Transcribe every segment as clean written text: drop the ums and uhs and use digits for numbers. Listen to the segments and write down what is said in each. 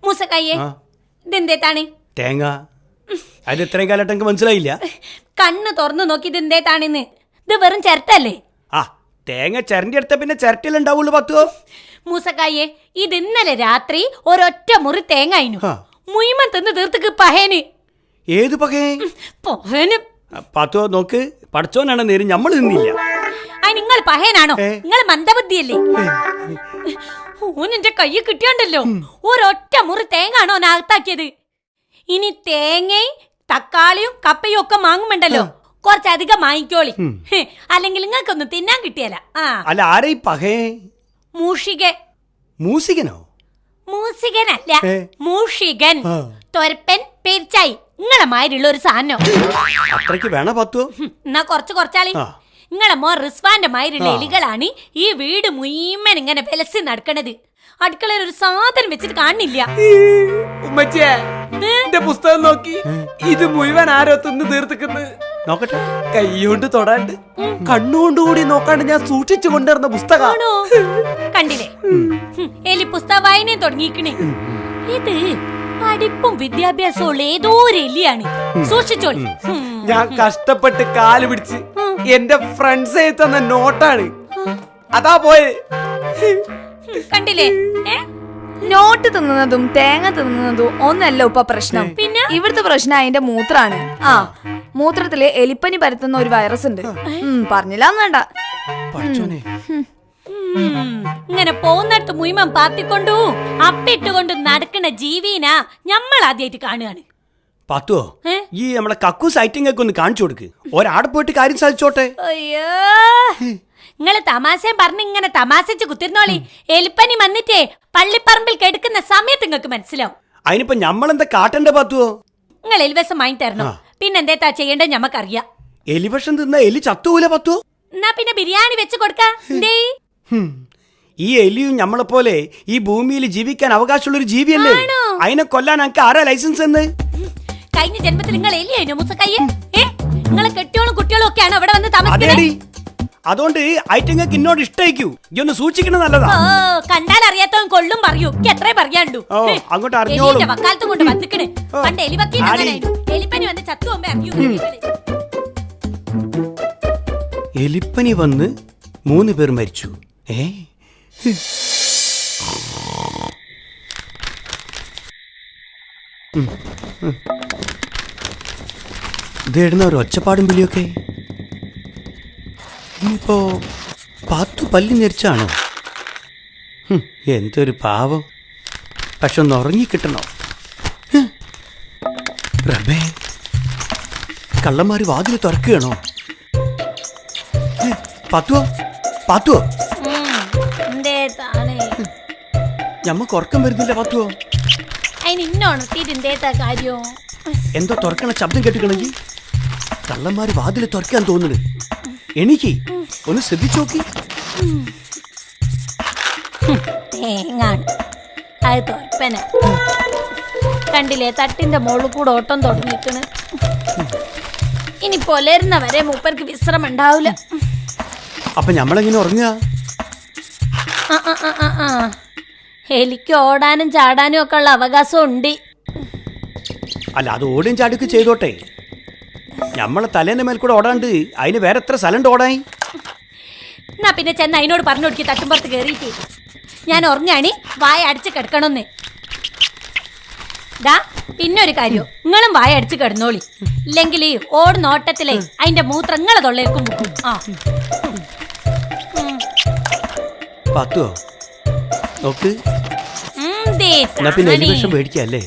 മൂസക്കായേ ഇതെന്തേത്താണ്? തേങ്ങ. അത് ഇത്രയും കാലമായിട്ട് എനിക്ക് മനസ്സിലായില്ല. കണ്ണ് തുറന്നു നോക്കി ഇതെന്തേത്താണെന്ന്. ഇത് വെറും ചിരട്ടല്ലേ? ആ തേങ്ങ ചിരണ്ടി എടുത്ത പിന്നെ ചിരട്ടിലുണ്ടാവുള്ളൂ പത്തുവോ. മൂസക്കായേ ഇത് ഇന്നലെ രാത്രി ഒരൊറ്റ മുറി തേങ്ങ ആയിനു. മുയിമൻ തിന്ന് തീർത്തക്ക് പഹേന്. ഏത് പഹേന്? പത്തുവോ നോക്ക്, പഠിച്ചോനാണ് നേരം നമ്മൾ നിന്നില്ല. നിങ്ങൾ പഹേനാണോ? നിങ്ങൾ മന്ദബുദ്ധിയല്ലേ? ഓനെന്റെ കൈ കിട്ടിയോണ്ടല്ലോ ഒരൊറ്റ മുറി തേങ്ങ ആണോ അകത്താക്കിയത്. ഇനി തേങ്ങയും തക്കാളിയും കപ്പയും ഒക്കെ വാങ്ങുമ്പോണ്ടല്ലോ കുറച്ചധികം വാങ്ങിക്കോളി, അല്ലെങ്കിൽ നിങ്ങൾക്കൊന്നും തിന്നാൻ കിട്ടിയല്ല. അല്ല ആരേ പഹേ? മൂഷികനോ? മൂഷികനല്ല, മൂഷികൻ. തൊരപ്പൻ പെരിച്ചായി നിങ്ങളെ മാതിരിയുള്ള ഒരു സാധനം. അത്രയ്ക്ക് വേണ പത്തുവോ? എന്നാ കുറച്ചാളി. നിങ്ങളെ മോൻ റിസ്വാന്റെ മാതിരിയുള്ള എലികളാണ് ഈ വീട് മുഴുവൻ ഇങ്ങനെ വിലസി നടക്കണത്. അടുക്കളയിൽ ഒരു സാധനം വെച്ചിട്ട് കാണില്ല. ഉമ്മച്ചിയെ പുസ്തകം നോക്കി, ഇത് മുഴുവൻ ആരോ തിന്ന് തീർത്തിക്കുന്നു. നോക്കട്ടെ. കൈകൊണ്ട് തൊടാണ്ട് കണ്ണുകൊണ്ടുകൂടി നോക്കാണ്ട് ഞാൻ സൂക്ഷിച്ചു കൊണ്ടുവരുന്ന പുസ്തകമാണോ? കണ്ടില്ലേ, എലി പുസ്തക വായനയും തുടങ്ങിക്കണേ. ഇത് പഠിപ്പും വിദ്യാഭ്യാസവും ഏതോ ഒരു എലിയാണ്. സൂക്ഷിച്ചോളി. ഞാൻ കഷ്ടപ്പെട്ട് കാല് പിടിച്ച് എന്റെ ഫ്രണ്ട്സ് തന്ന നോട്ടാണ്, അതാ പോയെ. കണ്ടില്ലേ, നോട്ട് തിന്നുന്നതും തേങ്ങ തിന്നുന്നതും ഒന്നല്ല ഉപ്പ പ്രശ്നം. പിന്നെ ഇവിടുത്തെ പ്രശ്നം അതിന്റെ മൂത്രാണ്. മൂത്രത്തില് എലിപ്പനി പരത്തുന്ന ഒരു വൈറസ് ഉണ്ട്. പറഞ്ഞില്ലാന്ന് വേണ്ട. ഇങ്ങനെ പോകുന്നിടത്ത് മുയിമൻ പാത്തിക്കൊണ്ടു അപ്പിട്ടുകൊണ്ട് നടക്കുന്ന ജീവിനാ നമ്മൾ ആദ്യമായിട്ട് കാണുകയാണ്. പത്തുവോ ഈ നമ്മളെ കക്കൂസ് ഐറ്റിങ്ങൊക്കെ ഒന്ന് കാണിച്ചു കൊടുക്ക്. ഒരാടെ പോയിട്ട് കാര്യം സാധിച്ചോട്ടെ. അയ്യോ, നിങ്ങള് തമാശയും പറഞ്ഞ് ഇങ്ങനെ തമാശിച്ച് കുത്തിരുന്നോളി. എലിപ്പനി വന്നിട്ടേ പള്ളിപ്പറമ്പിൽ കെടുക്കുന്ന സമയത്ത് നിങ്ങക്ക് മനസ്സിലാവും. അതിനിപ്പോ ഞമ്മളെന്താ കാട്ടണ്ട പത്തുവോ? നിങ്ങൾ എലിവശം വാങ്ങി തരണം. പിന്നെന്തേത്താ ചെയ്യേണ്ടത് ഞമ്മക്കറിയാം. എലിവശം തിന്ന എലി ചത്തൂല പത്തുവോ? എന്നാ പിന്നെ ബിരിയാണി വെച്ച് കൊടുക്കാം. ഈ എലിയും ഞമ്മളെ പോലെ ഈ ഭൂമിയിൽ ജീവിക്കാൻ അവകാശമുള്ള ഒരു ജീവിയല്ലേ? അതിനെ കൊല്ലാൻ എനിക്ക് ആരാ ലൈസൻസ് എന്ന്? കഴിഞ്ഞ ജന്മത്തിൽ നിങ്ങൾ എലിയായിരുന്നു മൂസക്കയ്യെ. നിങ്ങളെ കെട്ടിയോളും കുട്ടികളും ഒക്കെയാണ് അവിടെ വന്ന് താമസിക്കുന്നത്. അതുകൊണ്ട് ഐറ്റങ്ങൾക്ക് ഇന്നോട് ഇഷ്ടമായിക്കൂ. ഈ ഒന്ന് സൂക്ഷിക്കണം, നല്ലതാ. കണ്ടാൽ അറിയാത്തവൻ കൊള്ളും പറയൂ. എത്രേ പറയാണ്ടു. അങ്ങോട്ട് അറിഞ്ഞോളൂ. വക്കാലത്ത് കൊണ്ട് വന്നിക്കണ്. പണ്ട് എലിവക്കി എലിപ്പനി വന്ന് ചത്തു പോകുമ്പോ അറിയൂ. എലിപ്പനി വന്ന് 3 പേർ മരിച്ചു. ഇതെടുന്ന ഒരു ഒച്ചപ്പാടും വിളിയൊക്കെ. ഇനിയിപ്പോ പാത്തു പല്ലി ഞെരിച്ചാണോ? എന്തൊരു പാവം. പക്ഷെ ഒന്ന് ഉറങ്ങിക്കിട്ടണോ? റബ്ബേ, കള്ളന്മാര് വാതിൽ തുറക്കുകയാണോ? പാത്തുവോ ഞമ്മക്ക് ഉറക്കം വരുന്നില്ല പത്തുവോ? എന്തോ തുറക്കണ ശബ്ദം കേട്ടിക്കണെങ്കിൽ കള്ളന്മാര് വാതിൽ തുറക്കാൻ തോന്നുന്നു. എനിക്ക് ഒന്ന് ശ്രദ്ധിച്ചു നോക്കി. കണ്ടില്ലേ, തട്ടിന്റെ മുകളിൽ കൂടെ ഓട്ടം തുടങ്ങിക്കണ്. ഇനി പുലരുന്നവരെ മൂപ്പർക്ക് വിശ്രമം ഉണ്ടാവില്ല. അപ്പൊ ഞമ്മളെങ്ങനെ ഉറങ്ങുക? എനിക്ക് ഓടാനും ചാടാനും ഒക്കെ ഉള്ള അവകാശം ഉണ്ട്. അല്ല, അത് ഓടും ചാടുക്ക് ചെയ്തോട്ടെ. ഞമ്മളെ തലേന്റെ മേൽ കൂടെ ഓടാണ്ട് അതിന് വേറെ എത്ര സ്ഥലം ഓടായി? എന്നാ പിന്നെ ചെന്ന് അതിനോട് പറഞ്ഞു കൊടുക്കി തട്ടുമ്പുറത്ത് കയറിയിട്ട് ഞാൻ ഉറങ്ങാണി വായ അടിച്ച് കിടക്കണമെന്ന്. പിന്നെ ഒരു കാര്യം, നിങ്ങളും വായ അടിച്ച് കിടന്നോളി. ഇല്ലെങ്കിൽ ഓടുന്ന ഓട്ടത്തിലെ അതിന്റെ മൂത്രങ്ങളെ തൊള്ളേക്കും മുക്കും. പത്തുവോ നോക്ക്. പിന്നെ എലിവിഷം പേടിക്കല്ലേ?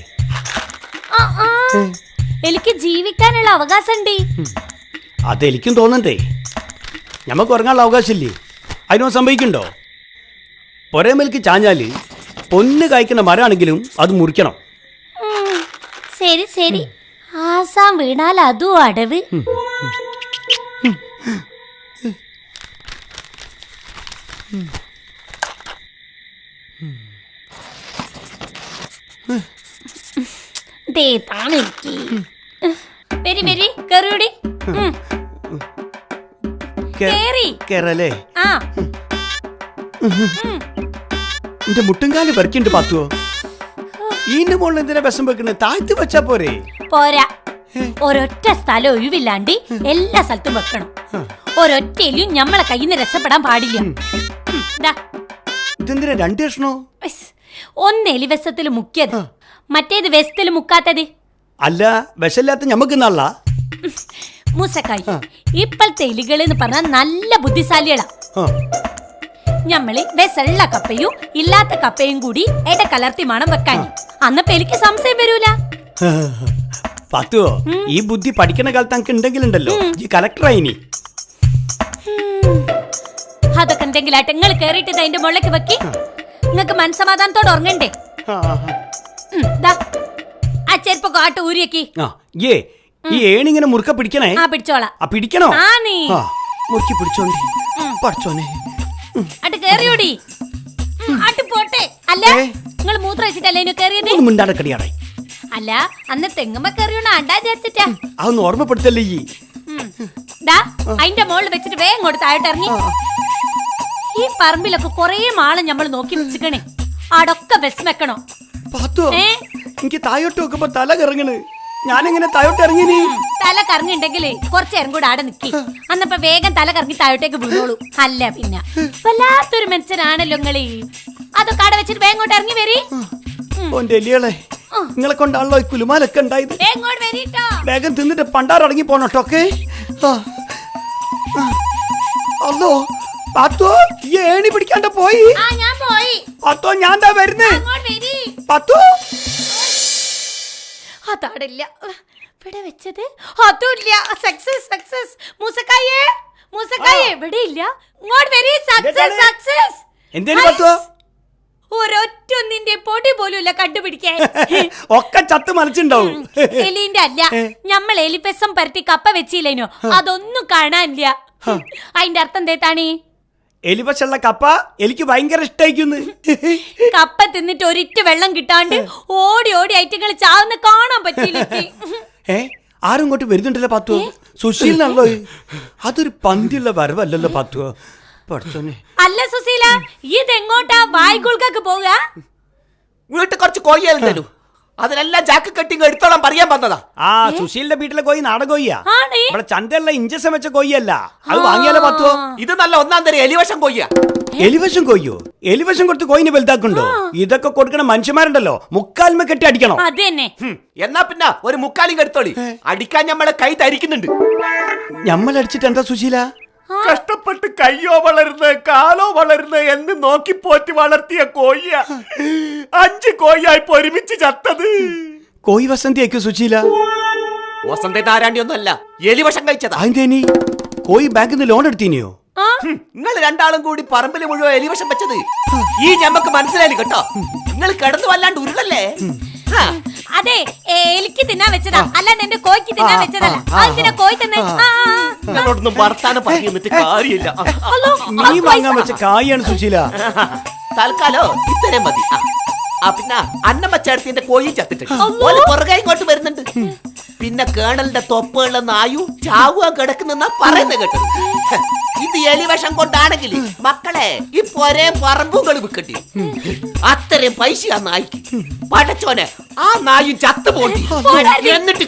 എനിക്ക് ജീവിക്കാനുള്ള അവകാശം ഉണ്ട്. അതെനിക്കും തോന്നണ്ടേ. ഞമ്മക്ക് ഉറങ്ങാനുള്ള അവകാശമില്ലേ? അതിനൊന്നും സംഭവിക്കണ്ടോ? പൊരമേൽക്ക് ചാഞ്ഞാല് പൊന്ന് കായ്ക്കുന്ന മരമാണെങ്കിലും അത് മുറിക്കണം. ശരി ശരി, ആസാം വീണാൽ അതും അടവ്. എന്റെ മുട്ടുംകാല് പറിക്കുന്നുണ്ട് പാത്തുവോ? ഈന്റെ മുകളിൽ എന്തിനാ വിഷം വെക്കണേ? താഴ്ത്തി വെച്ചാ പോരെ? പോരാ, ഒരൊറ്റ സ്ഥലം ഒഴിവില്ലാണ്ട് എല്ലാ സ്ഥലത്തും വെക്കണം. ഒരൊറ്റ എലിയും ഞമ്മളെ കയ്യിൽ നിന്ന് രക്ഷപ്പെടാൻ പാടില്ല. ദാ, ഇതെന്തിനാ 2 കഷ്ണോ? ഒന്ന് എലി വിഷത്തിൽ മുക്കിയത്, മറ്റേത് വിഷത്തിൽ മുക്കാത്തത്. അല്ല, വിഷമില്ലാത്ത ഞമ്മക്ക് നല്ല മൂസക്കായി, ഇപ്പോഴത്തെ എലികൾ എന്ന് പറഞ്ഞാൽ നല്ല ബുദ്ധിശാലികളാ. ഞമ്മള് വിഷമുള്ള കപ്പയും ഇല്ലാത്ത കപ്പയും കൂടി കലർത്തി മണം വെക്കാൻ. അന്നപ്പോ എനിക്ക് സംശയം വരൂല. പാത്തുവോ, ഈ ബുദ്ധി പഠിക്കണ കാലത്ത് നമുക്ക് ഉണ്ടെങ്കിലുണ്ടല്ലോ ഈ കലക്ടറായിനി. അതൊക്കെ എന്തെങ്കിലാട്ടെ, നിങ്ങൾ കേറിയിട്ട് അതിന്റെ മുകളിലേക്ക് വെക്കി. നിങ്ങക്ക് മനസ്സമാധാനത്തോടെ ഉറങ്ങണ്ടേ? ആ ചെരുപ്പൊക്കെ ആട്ട് ഊരിയക്കി. ഈ ഏണിങ്ങനെ മുറുക്ക പിടിക്കണേ. ആ, പിടിച്ചോളാം. പിടിക്കണോ? ആ, നീ മുറുക്കി പിടിച്ചോണ്ടി പഠിച്ചോനെ. അട്ട് കേറിയോടി, അട്ട് പോട്ടെ. അല്ല, നിങ്ങൾ മൂത്രം വെച്ചിട്ടല്ലേ ഇനി കേറിയത്? മുണ്ടാടക്കടിയാടേ. അല്ല, അന്ന് തെങ്ങുമ്പോ കയറിയോണ്ട് അണ്ടാ വിചാരിച്ചിട്ടാ. അതൊന്ന് ഓർമ്മപ്പെടുത്തല്ലേ ഈ. അതിന്റെ മുകളിൽ വെച്ചിട്ട് വേഗം ഇങ്ങോട്ട് താഴോട്ട് ഇറങ്ങി. ഈ പറമ്പിലൊക്കെ കൊറേ മാളെ നമ്മൾ നോക്കി വെച്ചിക്കണേ. ആടൊക്കെ ബസ് വെക്കണോ? എനിക്ക് താഴോട്ട് നോക്കുമ്പോ തല കറങ്ങണ്. ഞാനെങ്ങനെ താഴോട്ട് ഇറങ്ങി? തല കറങ്ങിണ്ടെങ്കില് കുറച്ചേരം കൂടെ ആടെ നിക്കി. അന്നപ്പോ വേഗം തല കറങ്ങി താഴോട്ടേക്ക് വീണോളൂ. അല്ല പിന്നെ വല്ലാത്തൊരു മനുഷ്യനാണല്ലോ നിങ്ങള്. അതൊക്കെ ആടെ വെച്ചിട്ട് വേഗം ഇങ്ങോട്ട് ഇറങ്ങി വരി. എലികളെ, നിങ്ങളെ കൊണ്ടാണല്ലോ ഈ കുലുമാലൊക്കെ ഉണ്ടായത്. വേഗം തിന്നിട്ട് പണ്ടാറടങ്ങി പോണോട്ടൊക്കെ. അല്ലോ പാത്തോ, ഈ ഏണി പിടിക്കാണ്ട് പോയി. പാത്തോ, ഞാൻ ദാ വരുന്നേ. പാത്തോ, അതാടില്ല ഇവിടെ വെച്ചത്. അതുമില്ല. Success success. മൂസക്കായേ, മൂസക്കായേ ഇവിടെ ഇല്ല. ഇങ്ങോട്ട് വരി. Success success. എന്തേലും പാത്തോ? ഒരൊറ്റൊന്നിന്റെ പൊടി പോലും ഇല്ല കണ്ടുപിടിക്കാൻ. ഒക്കെ ചത്ത് മലച്ചുണ്ടാവും. എലിന്റെ അല്ല, നമ്മൾ എലിപ്പസം പരത്തി കപ്പ വെച്ചില്ലേനോ, അതൊന്നും കാണാനില്ല. അതിന്റെ അർത്ഥം എന്തേത്താണി? എലിപശുള്ള കപ്പ എനിക്ക് ഭയങ്കര ഇഷ്ടായിക്കുന്നു. കപ്പ തിന്നിട്ട് ഒരിറ്റ് വെള്ളം കിട്ടാണ്ട് ഓടി ഓടി ഐറ്റങ്ങൾ ചാവുന്ന കാണാൻ പറ്റില്ല. ആരും ഇങ്ങോട്ട് വരുന്നുണ്ടല്ലോ പാത്തുവോ? സുശീലനാണല്ലോ. അതൊരു പന്തിയുള്ള വരവല്ലല്ലോ പാത്തുവോ? പഠിച്ചോനെ. അല്ല സുശീല, ഇതെങ്ങോട്ടാ? വായ്ക്കുൾക്കൊക്കെ പോവുക? വീട്ടിൽ കുറച്ച് കോഴിയാലും തരൂ, അതിനെല്ലാം ജാക്ക് കെട്ടിങ് എടുത്തോളാം പറയാൻ വന്നതാ. സുശീലിന്റെ വീട്ടിലെ കോയി നാടൻ കോയ്യാ. ഇവിടെ ചന്തയുള്ള ഇഞ്ചക്ഷൻ വെച്ച കോയ്യല്ല. അത് വാങ്ങിയാലോ പാത്തുവോ? ഇത് നല്ല 1-ാം തരം എലിവശം കോയ്യാ. എലിവശം കൊയ്യോ? എലിവശം കൊടുത്ത് കോയിന് വലുതാക്കുണ്ടോ? ഇതൊക്കെ കൊടുക്കണ മനുഷ്യന്മാരുണ്ടല്ലോ, മുക്കാൽമ കെട്ടി അടിക്കണോ? അത് തന്നെ. എന്നാ പിന്നെ ഒരു മുക്കാലും കെടുത്തോളി. അടിക്കാൻ ഞമ്മളെ കൈ തരിക്കുന്നുണ്ട്. ഞമ്മളടിച്ചിട്ട് എന്താ സുശീല? കഷ്ടപ്പെട്ട് കയ്യോ വളരുന്ന കാലോ വളരുന്ന എന്ന് നോക്കി പോറ്റി വളർത്തിയ കോയ്യ 5 കോയ്യായി ഒരുമിച്ച് ചത്തത്. കോയി വസന്തിയാക്കോ സുശീല? വസന്ത താരാണ്ടിയൊന്നും അല്ല, എലിവശം കഴിച്ചതാ. അതെന്തേനി? കോയി ബാങ്കിൽ നിന്ന് ലോൺ എടുത്തീനിയോ? നിങ്ങൾ രണ്ടാളും കൂടി പറമ്പിൽ മുഴുവൻ എലിവശം വെച്ചത് ഈ ഞമ്മക്ക് മനസ്സിലായി കേട്ടോ. നിങ്ങൾ കിടന്നു വല്ലാണ്ട് ഉരുളല്ലേ? അതെ, എനിക്ക് തിന്നാൻ വെച്ചതാ, അല്ലാണ്ട് എന്റെ കോയ്ക്ക് തിന്നാൻ വെച്ചതല്ല. അതിനാ കോയി തന്നെ. നിങ്ങളോടൊന്നും വർത്താനം പറഞ്ഞു എന്നിട്ട് കാര്യമില്ല. നീ വാങ്ങാൻ വെച്ച കായാണ് സുശീല. തൽക്കാലോ ഇത്രയും മതി. പിന്നെ അന്നമ്മ ചേർത്തിന്റെ കോഴി ചത്തിട്ട് പുറകെ ഇങ്ങോട്ട് വരുന്നുണ്ട്. പിന്നെ കേണലിന്റെ തൊപ്പുള്ള നായു ചാവുക കിടക്കുന്ന പറയുന്നത് കേട്ടത്. ഇത് എലിവശം കൊണ്ടാണെങ്കിൽ മക്കളെ ഈ പൊരേ പറമ്പുകൾ വിൽക്കട്ടി. അത്രയും പൈസ ആ നായിക്ക്. പടച്ചോനെ, ആ നായും ചത്തു പോണ്ടി. എന്നിട്ട്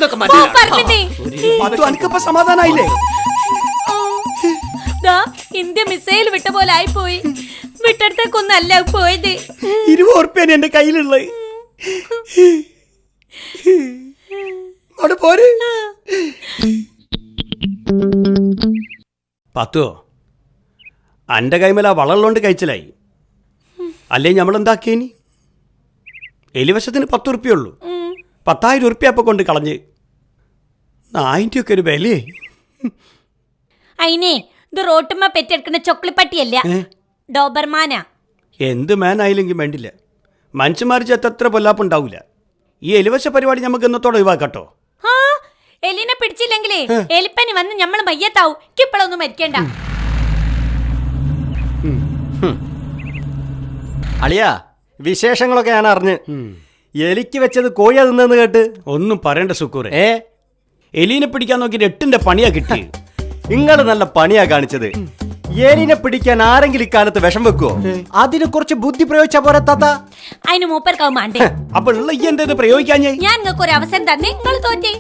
സമാധാനായില്ലേ? ഇന്ത്യ മിസൈൽ വിട്ട പോലെ ആയിപ്പോയി. വിട്ടടുത്തേക്കൊന്നല്ല പോയത്. 20 ഉറുപ്പ്യാണ് എന്റെ കയ്യിലുള്ളത്. അവിടെ പോര്. പത്തോ, അന്റെ കൈമല വളമുള്ളോണ്ട് കഴിച്ചിലായി. അല്ലേ ഞമ്മളെന്താക്കിയേനി? എലിവശത്തിന് 10 ഉറുപ്പ്യുള്ളൂ. 10,000 ഉറുപ്പ്യ അപ്പൊ കൊണ്ട് കളഞ്ഞ്. 100 ഒക്കെ ഒരു വിലയെ. അയിനെ ഇത് റോട്ടുമ്മ പെറ്റെടുക്കുന്ന ചൊക്ലിപ്പട്ടിയല്ല, ഡോബർമാനാ. എന്ത് മാനായില്ലെങ്കിൽ വേണ്ടില്ല. മനുഷ്യന്മാർ ചെത്തത്ര പൊല്ലാപ്പുണ്ടാവൂല. ഈ എലിവശ പരിപാടി നമുക്ക് ഇന്നത്തോടെ ഒഴിവാക്കട്ടോ. എലിനെ പിടിച്ചില്ലെങ്കിലേ എലിപ്പനി വന്ന് ഞമ്മള് മയ്യത്താവും. ഇപ്പോഴൊന്നും മരിക്കണ്ട. അളിയാ, വിശേഷങ്ങളൊക്കെ ഞാൻ അറിഞ്ഞ്. എലിക്ക് വെച്ചത് കോഴി തിന്നെന്ന് കേട്ട്. ഒന്നും പറയണ്ട സുക്കൂറെ. എലീനെ പിടിക്കാൻ നോക്കിയിട്ട് 8ന്റെ പണിയാ കിട്ടി. നിങ്ങൾ നല്ല പണിയാ കാണിച്ചത്. എലിനെ പിടിക്കാൻ ആരെങ്കിലും ഇക്കാലത്ത് വിഷം വെക്കുവോ? അതിന് കുറച്ച് ബുദ്ധി പ്രയോഗിച്ചാ പോരെ താത്ത. അതിന് മൂപ്പർക്കാവ് മാണ്ടേ. അപ്പൊ ഉള്ള ഈ എന്തത് പ്രയോഗിക്കാഞ്ഞേ? ഞാൻ നിങ്ങൾക്ക് ഒരു അവസരം തന്നെ, നിങ്ങൾ തോറ്റേ.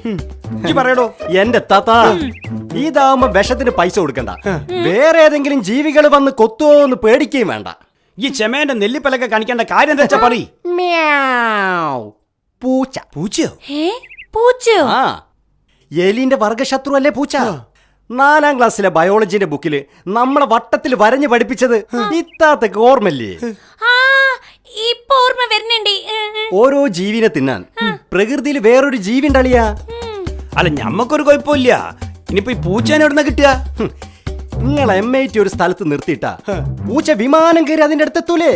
പറയടോ. എന്റെ താത്ത, ഇതാവുമ്പോ വിഷത്തിന് പൈസ കൊടുക്കണ്ട. വേറെ ഏതെങ്കിലും ജീവികൾ വന്ന് കൊത്തുവോന്ന് പേടിക്കുകയും വേണ്ട. ഈ ചെമേന്റെ നെല്ലിപ്പലൊക്കെ കാണിക്കേണ്ട കാര്യം എന്താ വെച്ചാ പറ. പൂച്ച. പൂച്ചയോ? പൂച്ചയോ? ആ, എലിന്റെ വർഗശത്രു അല്ലേ പൂച്ച? 4ാം ക്ലാസ്സിലെ ബയോളജിന്റെ ബുക്കില് നമ്മളെ വട്ടത്തിൽ വരഞ്ഞു പഠിപ്പിച്ചത് ഇത്താത്തൊക്കെ ഓർമ്മല്ലേ? ഇപ്പൊ ഓർമ്മ വരുന്നുണ്ട്. ഓരോ ജീവിനെ തിന്നാൻ പ്രകൃതിയിൽ വേറൊരു ജീവി ഉണ്ടളിയാ. അല്ല, ഞമ്മക്കൊരു കുഴപ്പമില്ല. ഇനിയിപ്പോ ഈ പൂച്ചേനെ എവിടുന്ന കിട്ടുക? നിങ്ങൾ MIT ഒരു സ്ഥലത്ത് നിർത്തിയിട്ടാ പൂച്ച വിമാനം കയറി അതിന്റെ അടുത്തെത്തൂലേ?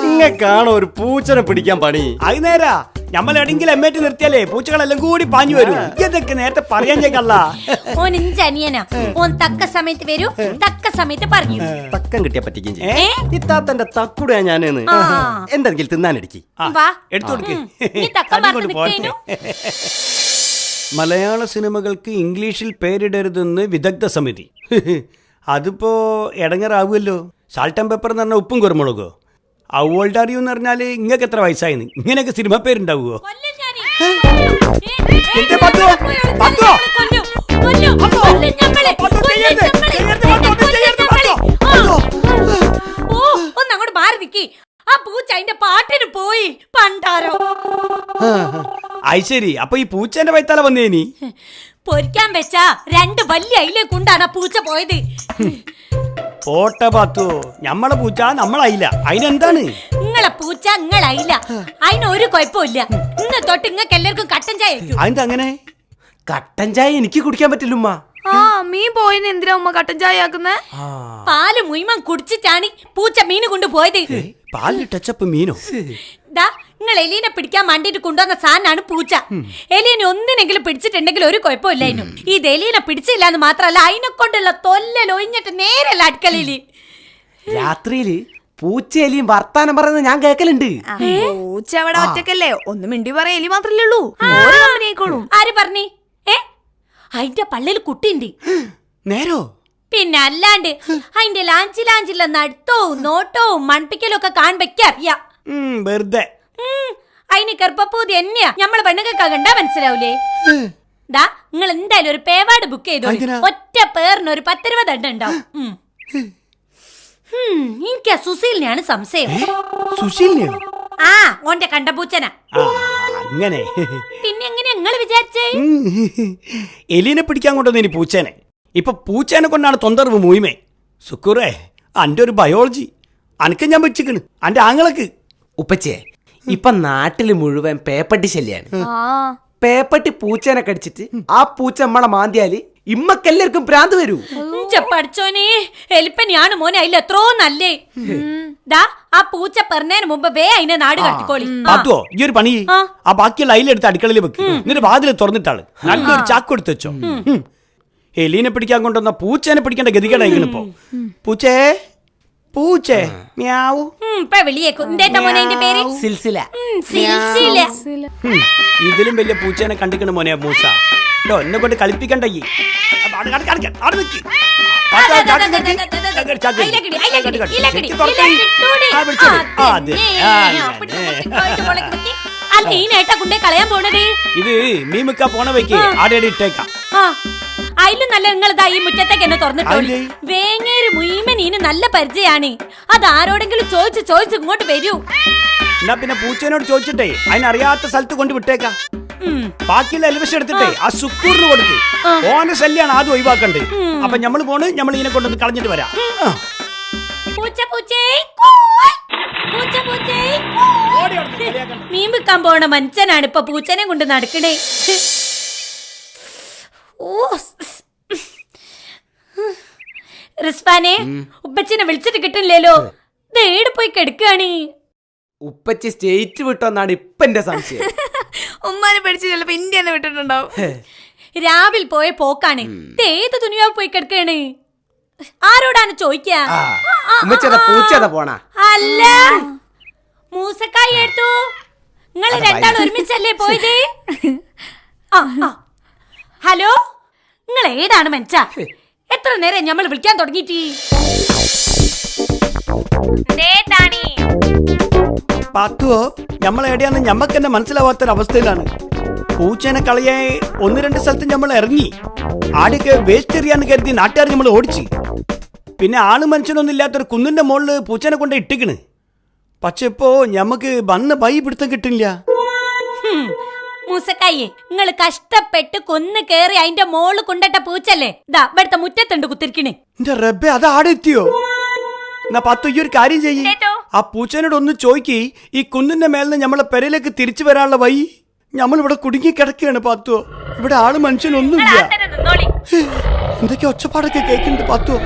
നിങ്ങൾക്കാണോ ഒരു പൂച്ചനെ പിടിക്കാൻ പണി? അത് നേരാ. നമ്മളെവിടെങ്കിലും എമ്മേറ്റ് നിർത്തിയാലേ പൂച്ചകളെല്ലാം കൂടി പാഞ്ഞു വരും. ഇതൊക്കെ നേരത്തെ പറയാൻ ചേക്കല്ല. ഓൻ ഇഞ്ചനിയനാ. ഓൻ തക്ക സമയത്ത് വരൂ, തക്ക സമയത്ത് പറയൂ. തക്കം കിട്ടിയാ പറ്റിക്കും ചെയ്യും. ഇത്താത്തന്റെ തക്കുടയാ ഞാനെന്ന് എന്തെങ്കിലും തിന്നാനടിക്കി. വാ, എടുത്തു കൊടുക്ക്. നീ തക്കം പറഞ്ഞു നിൽക്കേനു. മലയാള സിനിമകൾക്ക് ഇംഗ്ലീഷിൽ പേരിടരുതെന്ന് വിദഗ്ധ സമിതി. അതിപ്പോ ഇടങ്ങറാവുമല്ലോ. സാൾട്ട് ആൻഡ് പെപ്പർ എന്ന് പറഞ്ഞാൽ ഉപ്പും കുരുമുളകോ? ഓൾഡ് അറിയൂ എന്ന് പറഞ്ഞാല് ഇങ്ങക്ക് എത്ര വയസ്സായിന്ന് ഇങ്ങനെയൊക്കെ സിനിമ പേരുണ്ടാവുമോ? കൊല്ലും ഞാന്. എന്റെ പത്തോ? പത്തോ? കൊല്ലും, കൊല്ലും, കൊല്ലും ഞമ്മളെ. കൊല്ലും ഞമ്മളെ. ഓ, ഒന്നങ്ങോട്ട് മാറി നിക്കി. ആ പൂച്ച അതിന്റെ പാട്ടിന് പോയി പണ്ടാരോ. ശരി. അപ്പൊ ഈ പൂച്ചേന്റെ വൈത്താല വന്നേനി പൊരിക്കാൻ വെച്ച 2 വലിയ അയിലേക്കുണ്ടാണ് ആ പൂച്ച പോയത്. പോട്ട പാത്തോ, ഞമ്മളെ പൂച്ച നമ്മളായില്ല. അതിനെന്താണ്? നിങ്ങളെ പൂച്ച നിങ്ങളായില്ല. അതിനൊരു കുഴപ്പമില്ല. ഇന്ന് തൊട്ട് നിങ്ങൾക്ക് എല്ലാവർക്കും കട്ടൻ ചായ വെക്കും. അതെന്താ അങ്ങനെ? കട്ടൻ ചായ എനിക്ക് കുടിക്കാൻ പറ്റില്ലുമ്മ. ആ, മീൻ പോയിന്ന് എന്തിനാ ഉമ്മ കട്ടൻ ചായ ആക്കുന്നേ? പാല് മുയിമൻ കുടിച്ചിട്ടാണ് പൂച്ച മീന് കൊണ്ടുപോയത്. പാലിൽ ടച്ചപ്പ് മീനോ? ദാ, നിങ്ങൾ എലീനെ പിടിക്കാൻ വേണ്ടിട്ട് കൊണ്ടുവന്ന സാധനമാണ് പൂച്ച. എലീനെ ഒന്നിനെങ്കിലും പിടിച്ചിട്ടുണ്ടെങ്കിൽ ഒരു കുഴപ്പമില്ലായിരുന്നു. ഇത് എലീനെ പിടിച്ചില്ല എന്ന് മാത്രല്ല, അതിനെ കൊണ്ടുള്ള തൊല്ലൊഴിഞ്ഞിട്ട് നേരല്ല അടുക്കളയില്. രാത്രിയില് പൂച്ചയെലിയും വർത്താനം പറയുന്നത് ഞാൻ കേക്കലുണ്ട്. പൂച്ച അവിടെ ഒറ്റക്കല്ലേ, ഒന്ന് മിണ്ടി പറയാ. എലി മാത്രല്ലേ ഉള്ളൂ, ഓരോ കമ്പനി ആയിക്കോളും. ആര് പറഞ്ഞേ? അതിന്റെ പള്ളിയിൽ കുട്ടിയുണ്ട്. നേരോ? പിന്നെ അല്ലാണ്ട് അതിന്റെ ലാഞ്ചിലുള്ള നടുത്തവും നോട്ടവും മൺപിക്കലും ഒക്കെ കാണുമ്പോ അറിയാം. വെറുതെ അതിന് കറുപ്പൂതി തന്നെയാ നമ്മളെ പെണ്ണുങ്ങൾക്കാ കണ്ടാ മനസ്സിലാവൂലേ? ദാ, നിങ്ങൾ എന്തായാലും ഒരു പേവാർഡ് ബുക്ക് ചെയ്തോ. ഒറ്റ പേരിന് ഒരു 10-20 എണ്ണം ഉണ്ടാവും. എനിക്ക് സുശീലിനെയാണ് സംശയം. സുശീലിനെയോ? ആ, ഓന്റെ കണ്ടപൂച്ചന. അങ്ങനെ പിന്നെ എങ്ങനെ നിങ്ങൾ വിചാരിച്ചേ? എലീനെ പിടിക്കാൻ കൊണ്ടുവന്നേനി പൂച്ചേനെ. ഇപ്പൊ പൂച്ചേനെ കൊണ്ടാണ് തൊന്തറിവ് മൂയ്മേ. സുക്കൂറേ, അന്റെ ഒരു ബയോളജി അനക്ക് ഞാൻ വെച്ചിക്കണ്. അന്റെ ആങ്ങളക്ക് ഉപ്പച്ചേ, ഇപ്പൊ നാട്ടില് മുഴുവൻ പേപ്പട്ടി ശല്യാണ്. പേപ്പട്ടി പൂച്ചേനെ കടിച്ചിട്ട് ആ പൂച്ച നമ്മളെ മാന്തിയാല് ഇമ്മക്കെല്ലാവർക്കും ഭ്രാന്ത് വരൂ. പഠിച്ചോനെ, എലിപ്പനിയാണ് മോനെ. അതിൽ എത്രയോ നല്ലേ. ദാ, ആ പൂച്ച പറഞ്ഞതിന് മുമ്പ് അതിനെ നാട് കട്ടിക്കോളി. അതോ ഈ ഒരു പണി, ആ ബാക്കിയുള്ള അയിലെടുത്ത് അടുക്കളയിൽ വെക്ക്. എന്നിട്ട് വാതിൽ തുറന്നിട്ടാള് നല്ലൊരു ചാക്ക് എടുത്ത് വെച്ചോ. എലീനെ പിടിക്കാൻ കൊണ്ടുവന്ന പൂച്ചേനെ പിടിക്കേണ്ട ഗതികേടായിരിക്കണം ഇപ്പൊ. പൂച്ചേ, പൂച്ചേ, മ്യാവൂ. ഇപ്പൊ വിളിയേക്കും. എന്തേട്ടാ മോനെ അതിന്റെ പേര്? സിൽസില. സിൽസില. ഇതിലും വലിയ പൂച്ചേനെ കണ്ടിക്കണ മോനെ മൂസ. എന്നെ കൊണ്ട് കളിപ്പിക്കണ്ട. അല്ല, ഈ നേട്ടാ കൊണ്ടേ കളയാൻ പോണത്. ഇത് മീമിക്ക പോണ വയ്ക്ക് ആടെ ഇട്ടേക്കാം. അതിലും നല്ല നിങ്ങളിതാ ഈ മുറ്റത്തേക്ക് എന്നെ തുറന്നിട്ടോളി. വേങ്ങേര് മുയിമൻ ഇനി നല്ല പരിചയാണ്. അത് ആരോടെങ്കിലും ചോദിച്ച് ഇങ്ങോട്ട് വരൂ. എന്നാ പിന്നെ പൂച്ചേനോട് ചോദിച്ചിട്ടേ അതിനറിയാത്ത സ്ഥലത്ത് കൊണ്ട് വിട്ടേക്കാം. ബാക്കിയുള്ള എലിവേഷൻ എടുത്തിട്ടേ ആ സുക്കൂറിന് കൊടുക്ക്. ഓന്റെ ശല്യാണ് ആദ്യം ഒഴിവാക്കണ്ടേ. അപ്പൊ ഞമ്മള് പോണ്, ഞമ്മൾ ഇതിനെ കൊണ്ടൊന്ന് കളഞ്ഞിട്ട് വരാം. മീൻ വിൽക്കാൻ പോണ മനുഷ്യനാണ് ഇപ്പൊ പൂച്ചനെ കൊണ്ട് നടക്കണേ. റിസ്വാനെ, ഉപ്പച്ചിനെ വിളിച്ചിട്ട് കിട്ടില്ലല്ലോ. ദേട് പോയി കിടക്കാണ്. ഉപ്പച്ചി സ്റ്റേറ്റ് വിട്ടോന്നാണ് ഇപ്പൊ എന്റെ സംശയം. ഉമ്മാനെ പഠിച്ച് ചിലപ്പോ ഇന്ത്യ തന്നെ വിട്ടിട്ടുണ്ടാവും. രാവിലെ പോയ പോക്കാണ്. ഏത് തുണിയാവ് പോയി കിടക്കാണ്. ആരോടാണ് ചോദിക്കാ? പോണ അല്ല, മൂസക്കായി എടുത്തു. നിങ്ങൾ രണ്ടാൾ ഒരുമിച്ചല്ലേ പോയത്? ഹലോ, നിങ്ങൾ ഏതാണ് മനുഷ്യ? എത്ര നേരം നമ്മൾ വിളിക്കാൻ തുടങ്ങിയിട്ട്? പാത്തുവോ നമ്മളെവിടെയാന്ന് ഞമ്മക്ക് തന്നെ മനസ്സിലാവാത്തൊരവസ്ഥയിലാണ്. പൂച്ചേനെ കളയാൻ 1-2 സ്ഥലത്ത് നമ്മൾ ഇറങ്ങി. ആടൊക്കെ വേസ്റ്റ് എറിയാന്ന് കരുതി നാട്ടുകാർ നമ്മൾ ഓടിച്ച്. പിന്നെ ആള് മനുഷ്യനൊന്നും ഇല്ലാത്തൊരു കുന്നിന്റെ മുകളിൽ പൂച്ചേനെ കൊണ്ട് ഇട്ടിക്കണ്. പക്ഷെ ഇപ്പോ ഞമ്മക്ക് വന്ന് വൈ പിടുത്തം കിട്ടില്ല. മൂസക്കായി, നിങ്ങൾ കഷ്ടപ്പെട്ട് കൊന്ന് കേറി അതിന്റെ മോള് കൊണ്ടിട്ട പൂച്ചല്ലേ ഇതാ ഇവിടുത്തെ മുറ്റത്തുണ്ട് കുത്തിരിക്കണ്. എന്റെ റബ്ബെ, അത് ആടെ എത്തിയോ? എന്നാ പത്തു ഈ ഒരു കാര്യം ചെയ്യ്, ആ പൂച്ചേനോട് ഒന്ന് ചോയ്ക്ക് ഈ കുന്നിന്റെ മേലിന്ന് നമ്മളെ പെരയിലേക്ക് തിരിച്ചു വരാനുള്ള വഴി. നമ്മളിവിടെ കുടുങ്ങി കിടക്കുകയാണ് പാത്തുവോ. ഇവിടെ ആള് മനുഷ്യനൊന്നുമില്ല. എന്തൊക്കെ ഒച്ചപ്പാടൊക്കെ കേൾക്കുന്നുണ്ട് പാത്തുവോ.